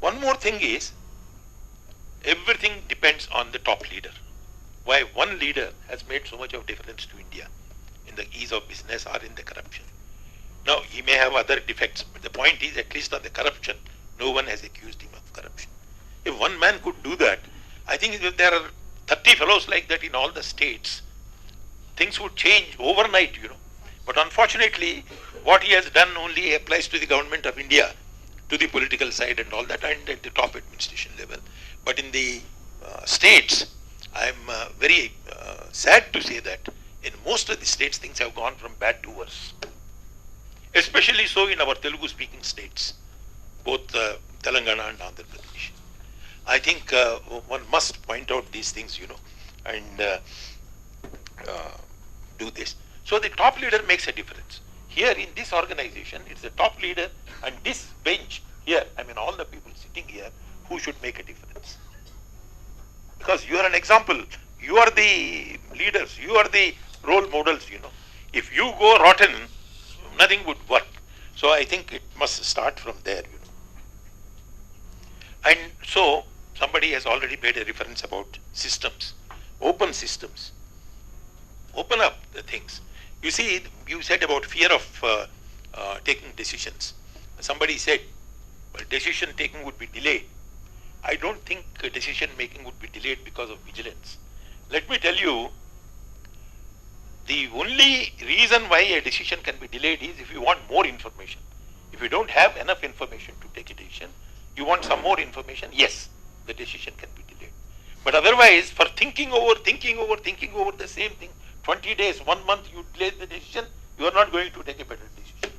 One more thing is, everything depends on the top leader. Why one leader has made so much of difference to India in the ease of business or in the corruption. Now, he may have other defects, but the point is, at least on the corruption, no one has accused him of corruption. If one man could do that, I think if there are 30 fellows like that in all the states, things would change overnight, But unfortunately, what he has done only applies to the government of India, to the political side and all that, and at the top administration level. But in the states, I am very sad to say that in most of the states, things have gone from bad to worse. Especially so in our Telugu-speaking states, both Telangana and Andhra Pradesh. I think one must point out these things, and do this. So the top leader makes a difference. Here in this organization, it's the top leader and this bench here, all the people sitting here, who should make a difference. Because you are an example, you are the leaders, you are the role models, If you go rotten, nothing would work. So I think it must start from there, And so somebody has already made a reference about systems, open systems. Open up the things. You see, you said about fear of taking decisions. Somebody said, well, decision taking would be delayed. I don't think decision making would be delayed because of vigilance. Let me tell you, the only reason why a decision can be delayed is if you want more information. If you don't have enough information to take a decision, you want some more information, yes, the decision can be delayed. But otherwise, for thinking over the same thing, 20 days, 1 month, you delay the decision, you are not going to take a better decision.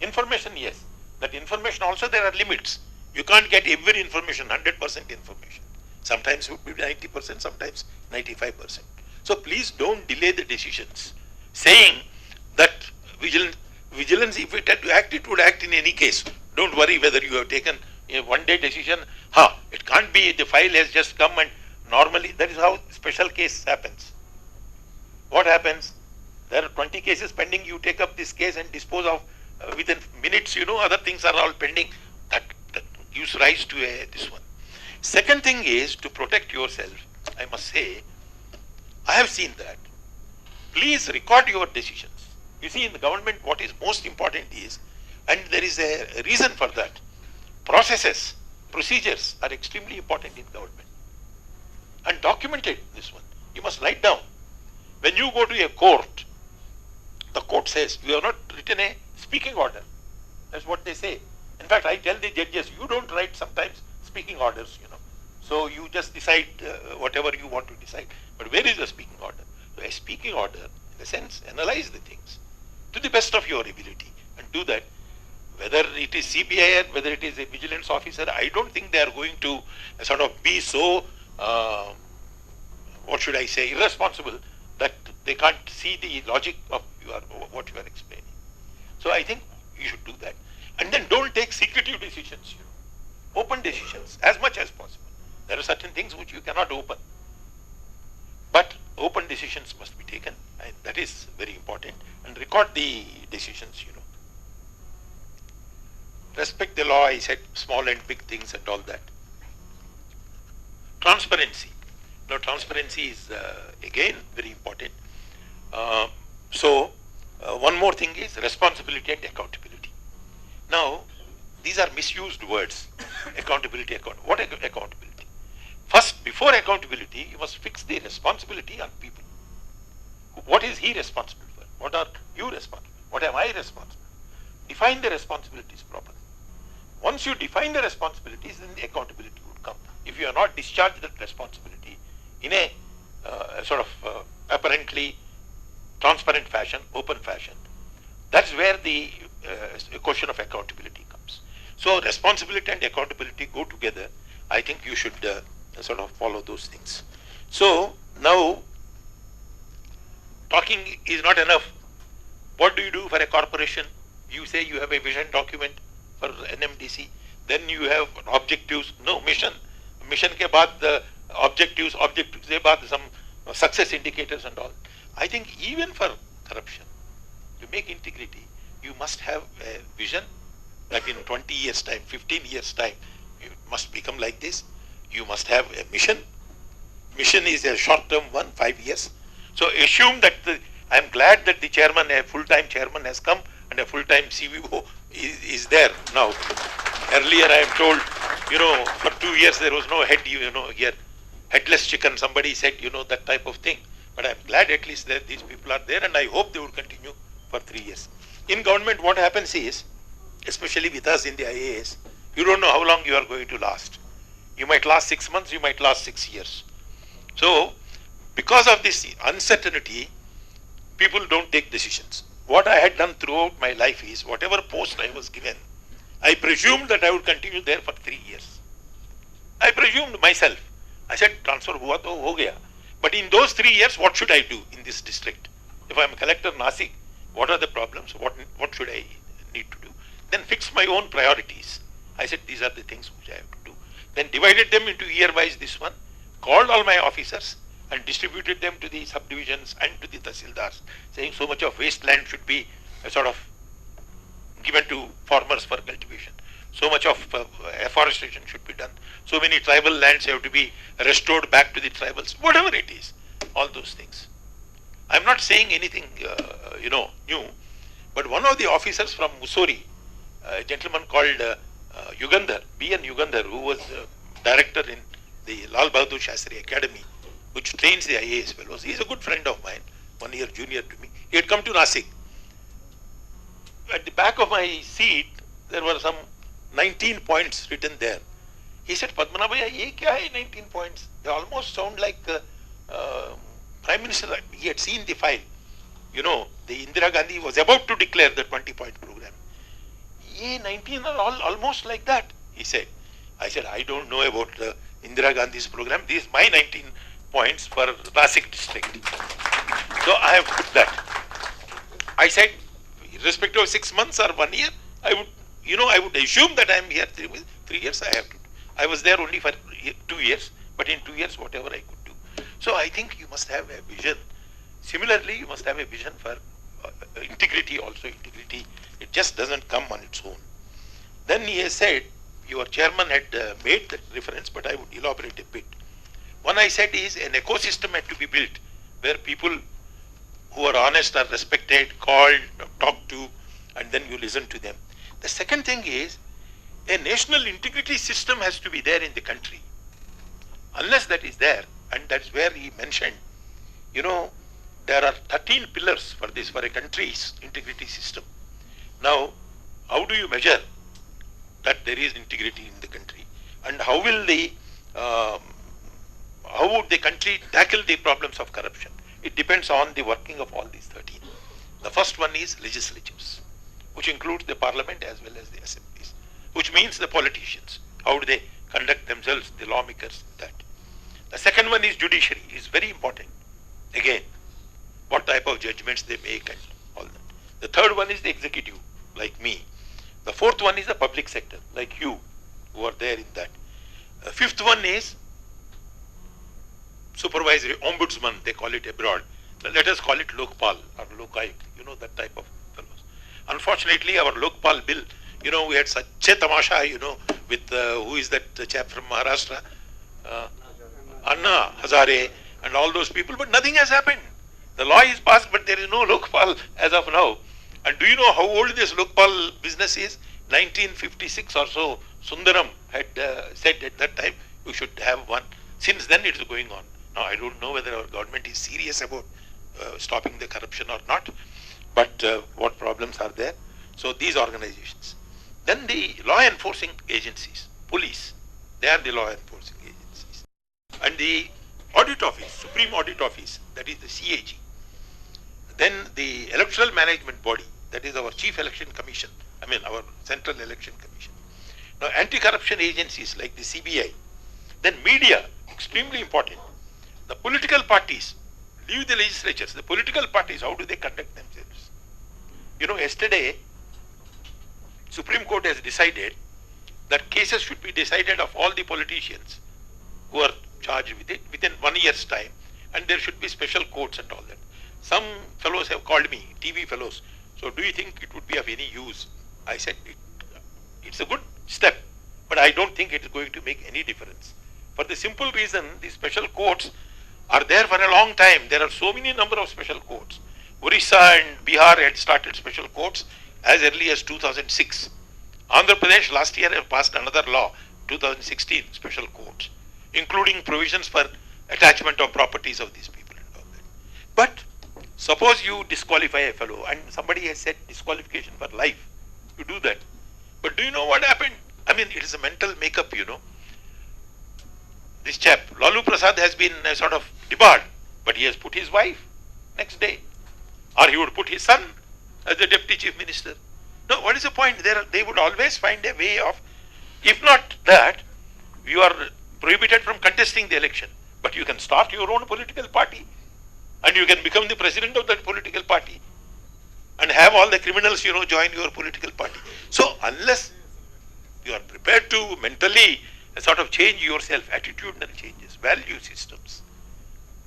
Information, yes. That information also, there are limits. You can't get every information, 100% information. Sometimes it would be 90%, sometimes 95%. So please don't delay the decisions. Saying that vigilance, if it had to act, it would act in any case. Don't worry whether you have taken a one-day decision. It can't be the file has just come, and normally that is how special case happens. What happens? There are 20 cases pending, you take up this case and dispose of within minutes, other things are all pending. That gives rise to this one. Second thing is to protect yourself. I must say, I have seen that. Please record your decisions. You see, in the government, what is most important is, and there is a reason for that, processes, procedures are extremely important in government. And documented this one. You must write down. When you go to a court, the court says, you have not written a speaking order. That's what they say. In fact, I tell the judges, you don't write sometimes speaking orders, So you just decide whatever you want to decide. But where is the speaking order? So a speaking order, in a sense, analyze the things to the best of your ability and do that. Whether it is CBI, whether it is a vigilance officer, I don't think they are going to sort of be so, irresponsible that they can't see the logic of what you are explaining. So I think you should do that. And then don't take secretive decisions, Open decisions as much as possible. There are certain things which you cannot open. But open decisions must be taken, and that is very important. And record the decisions, Respect the law, I said, small and big things and all that. Transparency. Now, transparency is, again, very important. One more thing is responsibility and accountability. Now, these are misused words. Accountability, what accountability? First, before accountability, you must fix the responsibility on people. What is he responsible for? What are you responsible for? What am I responsible for? Define the responsibilities properly. Once you define the responsibilities, then the accountability would come. If you are not discharged that responsibility in a apparently transparent fashion, open fashion, that's where the question of accountability comes. So responsibility and accountability go together. I think you should follow those things. So now, talking is not enough. What do you do for a corporation? You say you have a vision document for NMDC, then you have objectives, no, mission ke baad the objectives ke baad some success indicators and all. I think even for corruption, to make integrity, you must have a vision, that in 20 years time, 15 years time, you must become like this. You must have a mission. Mission is a short-term one, 5 years. So assume that I am glad that the chairman, a full-time chairman has come and a full-time CVO is there now. Earlier I am told, for 2 years there was no head, here, headless chicken, somebody said, that type of thing. But I am glad at least that these people are there, and I hope they will continue for 3 years. In government, what happens is, especially with us in the IAS, you don't know how long you are going to last. You might last 6 months, you might last 6 years. So, because of this uncertainty, people don't take decisions. What I had done throughout my life is, whatever post I was given, I presumed that I would continue there for 3 years. I presumed myself. I said, transfer hua to ho gaya. But in those 3 years, what should I do in this district? If I am collector Nasik, what are the problems? What should I need to do? Then fix my own priorities. I said, these are the things which I have to do. Then divided them into year-wise this one, called all my officers and distributed them to the subdivisions and to the tahsildars, saying so much of wasteland should be sort of given to farmers for cultivation. So much of afforestation should be done. So many tribal lands have to be restored back to the tribals, whatever it is, all those things. I am not saying anything, new, but one of the officers from Mussoorie, a gentleman called Yugandhar, B.N. Yugandhar, who was director in the Lal Bahadur Shastri Academy, which trains the IAS fellows. He is a good friend of mine, 1 year junior to me. He had come to Nasik. At the back of my seat, there were some 19 points written there. He said, Padmanabhaya, ye kya hai 19 points? They almost sound like Prime Minister. He had seen the file. The Indira Gandhi was about to declare the 20-point program. Ye 19 are almost like that, he said. I said, I don't know about Indira Gandhi's program. These are my 19 points for Nasik district. So I have put that. I said, irrespective of 6 months or 1 year, I would assume that I am here 3 years. I was there only for 2 years, but in 2 years, whatever I could do. So I think you must have a vision. Similarly, you must have a vision for integrity also. Integrity, it just doesn't come on its own. Then he has said, your chairman had made that reference, but I would elaborate a bit. One I said is an ecosystem had to be built where people who are honest are respected, called, talked to, and then you listen to them. The second thing is a national integrity system has to be there in the country. Unless that is there, and that's where he mentioned, there are 13 pillars for this, for a country's integrity system. Now, how do you measure that there is integrity in the country? And how will how would the country tackle the problems of corruption? It depends on the working of all these 13. The first one is legislatures, which includes the parliament as well as the assemblies, which means the politicians. How do they conduct themselves, the lawmakers, that. The second one is judiciary, is very important. Again, what type of judgments they make and all that. The third one is the executive, like me. The fourth one is the public sector, like you, who are there in that. The fifth one is supervisory ombudsman, they call it abroad. Let us call it Lokpal or Lokayukt, that type of fellows. Unfortunately, our Lokpal bill, we had such a tamasha, with who is that chap from Maharashtra? Anna Hazare and all those people, but nothing has happened. The law is passed, but there is no Lokpal as of now. And do you know how old this Lokpal business is? 1956 or so, Sundaram had said at that time, you should have one. Since then it is going on. Now I don't know whether our government is serious about stopping the corruption or not, but what problems are there? So these organizations. Then the law enforcing agencies, police, they are the law enforcing agencies. And the audit office, Supreme Audit Office, that is the CAG. Then the electoral management body, that is our Chief Election Commission, our Central Election Commission. Now anti-corruption agencies like the CBI, then media, extremely important. The political parties, leave the legislatures, the political parties, how do they conduct themselves? Yesterday, Supreme Court has decided that cases should be decided of all the politicians who are charged with it within 1 year's time, and there should be special courts and all that. Some fellows have called me, TV fellows, so do you think it would be of any use? I said, It's a good step, but I don't think it is going to make any difference. For the simple reason, the special courts are there for a long time. There are so many number of special courts. Orissa and Bihar had started special courts as early as 2006. Andhra Pradesh last year have passed another law, 2016, special courts, including provisions for attachment of properties of these people and all that. But suppose you disqualify a fellow, and somebody has said disqualification for life, you do that. But do you know what happened? I mean, it is a mental makeup, you know. This chap, Lalu Prasad, has been sort of debarred, but he has put his wife next day. Or he would put his son as the deputy chief minister. No, what is the point? They would always find a way of, if not that, you are prohibited from contesting the election, but you can start your own political party and you can become the president of that political party and have all the criminals, you know, join your political party. So unless you are prepared to mentally sort of change yourself, attitudinal changes, value systems,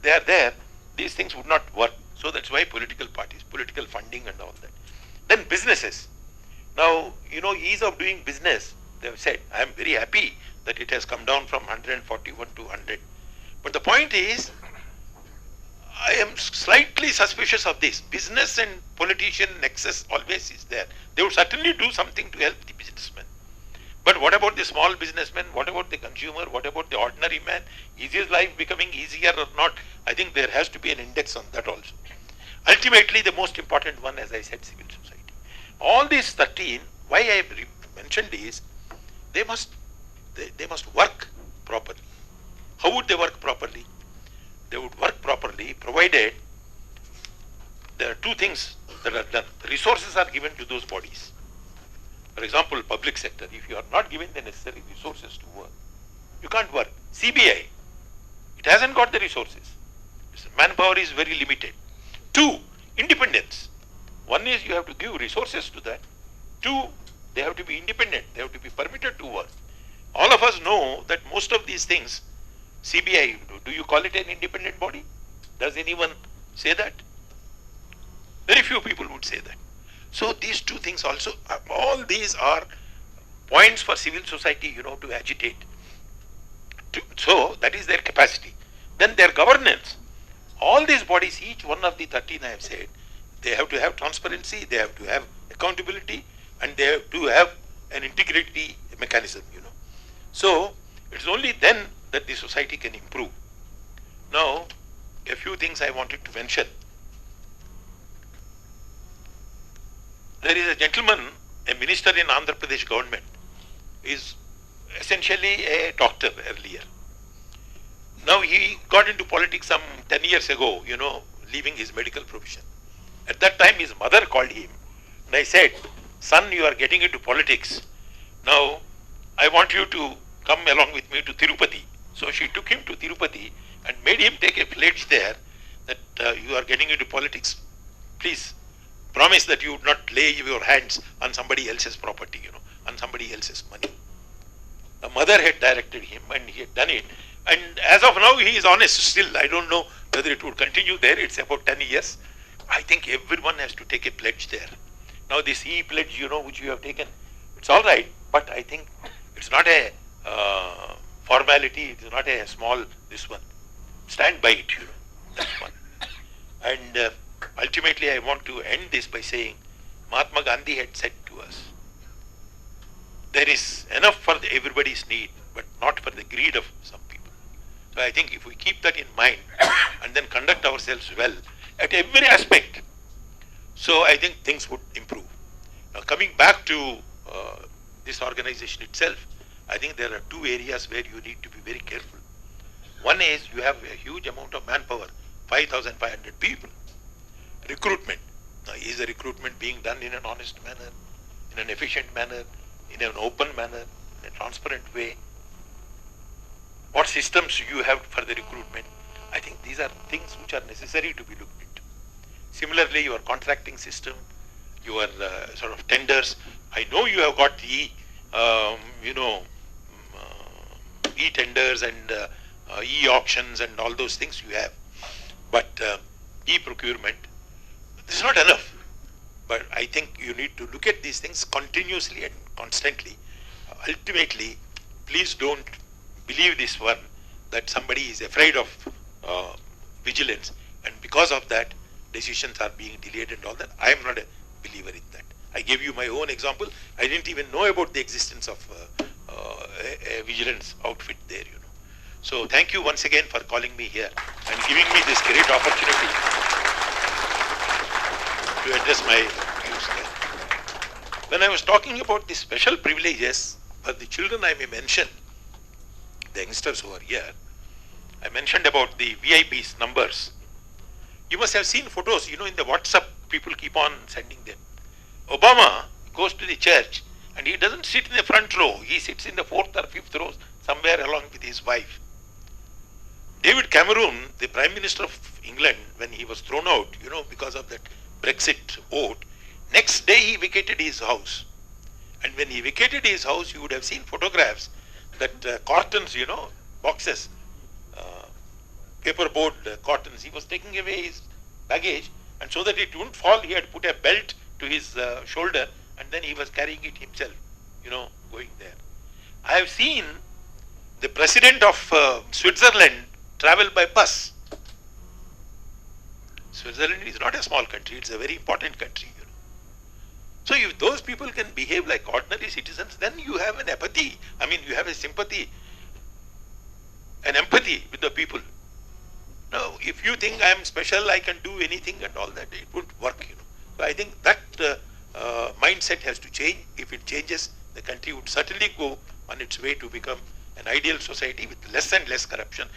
they are there, these things would not work. So that's why political parties, political funding and all that. Then businesses. Now, you know, ease of doing business, they have said, I am very happy that it has come down from 141 to 100. But the point is, I am slightly suspicious of this. Business and politician nexus always is there. They would certainly do something to help the businessman. But what about the small businessman? What about the consumer? What about the ordinary man? Is his life becoming easier or not? I think there has to be an index on that also. Ultimately, the most important one, as I said, civil society. All these 13, why I mentioned is, they must work properly. How would they work properly? They would work properly provided there are two things that are done. Resources are given to those bodies. For example, public sector, if you are not given the necessary resources to work, you can't work. CBI, it hasn't got the resources. Its manpower is very limited. Two, independence. One is you have to give resources to that. Two, they have to be independent. They have to be permitted to work. All of us know that most of these things, CBI, do you call it an independent body? Does anyone say that? Very few people would say that. So these two things also, all these are points for civil society, you know, to agitate. So that is their capacity. Then their governance. All these bodies, each one of the 13 I have said, they have to have transparency, they have to have accountability, and they have to have an integrity mechanism, you know. So it's only then that the society can improve. Now, a few things I wanted to mention. There is a gentleman, a minister in Andhra Pradesh government, is essentially a doctor earlier. Now he got into politics some 10 years ago, you know, leaving his medical profession. At that time his mother called him and I said, son, you are getting into politics. Now I want you to come along with me to Tirupati. So she took him to Tirupati and made him take a pledge there that you are getting into politics. Please promise that you would not lay your hands on somebody else's property, you know, on somebody else's money. The mother had directed him and he had done it. And as of now, he is honest still. I don't know whether it would continue there. It's about 10 years. I think everyone has to take a pledge there. Now this e-pledge, you know, which you have taken, it's all right. But I think it's not a formality. It's not a small, this one. Stand by it, you know. That's one. And ultimately, I want to end this by saying, Mahatma Gandhi had said to us, there is enough for everybody's need, but not for the greed of some people. So I think if we keep that in mind and then conduct ourselves well at every aspect, so I think things would improve. Now coming back to this organization itself, I think there are two areas where you need to be very careful. One is you have a huge amount of manpower, 5,500 people. Recruitment. Now, is the recruitment being done in an honest manner, in an efficient manner, in an open manner, in a transparent way? What systems you have for the recruitment? I think these are things which are necessary to be looked into. Similarly, your contracting system, your sort of tenders. I know you have got the, e-tenders and e-auctions and all those things you have. But e-procurement, this is not enough. But I think you need to look at these things continuously and constantly ultimately, please don't believe this one that somebody is afraid of vigilance, and because of that, decisions are being delayed and all that. I am not a believer in that. I gave you my own example. I didn't even know about the existence of a vigilance outfit there, you know. So thank you once again for calling me here and giving me this great opportunity to address my views there. When I was talking about the special privileges for the children, I may mention, the youngsters who are here, I mentioned about the VIPs numbers. You must have seen photos, you know, in the WhatsApp, people keep on sending them. Obama goes to the church and he doesn't sit in the front row, he sits in the fourth or fifth row, somewhere along with his wife. David Cameron, the Prime Minister of England, when he was thrown out, you know, because of that Brexit vote, next day he vacated his house. And when he vacated his house, you would have seen photographs that cartons, you know, boxes, paperboard cartons, he was taking away his baggage, and so that it wouldn't fall, he had put a belt to his shoulder, and then he was carrying it himself, you know, going there. I have seen the president of Switzerland travel by bus. Switzerland is not a small country, it's a very important country, you know. So if those people can behave like ordinary citizens, then you have an apathy, I mean you have a sympathy, an empathy with the people. Now, if you think I am special, I can do anything and all that, it won't work, you know. So I think that mindset has to change. If it changes, the country would certainly go on its way to become an ideal society with less and less corruption.